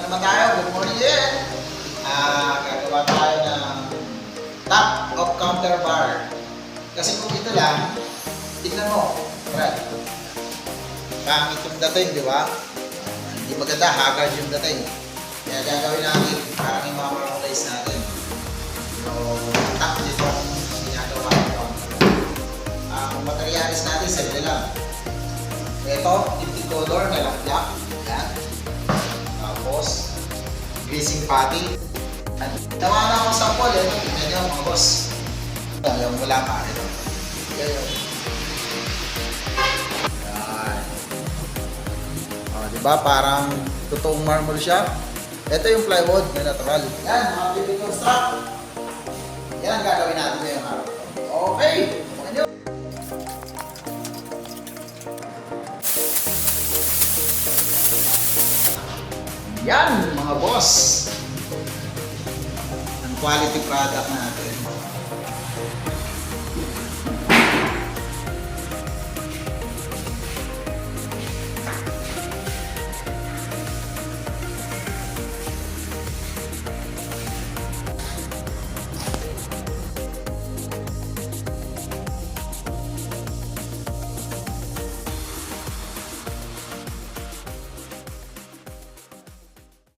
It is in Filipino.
naman tayo. Good morning again. Gagawa tayo ng top of counter bar. Kasi kung ito lang, tignan mo, Brad. Pangit yung dating, di ba? Hindi maganda, haggard yung dating. Kaya gagawin natin, parang yung mga marketplace natin. So, top dito ang ginagawa ito. Ang materialis natin, simple lang. Ito, tinted color, na black. Yan. Tapos, greasing putty. Tawa na ako sa pool, eh. Tignan nyo, mga boss. Ito, yung wala pa. Ito. Yan. Yan. Diba? Parang totoong marble siya. Ito yung plywood na natural. Yan, mga Philippine strap. Yan ang gagawin natin ngayong araw. Okay. Yan, mga boss. Ang quality product natin.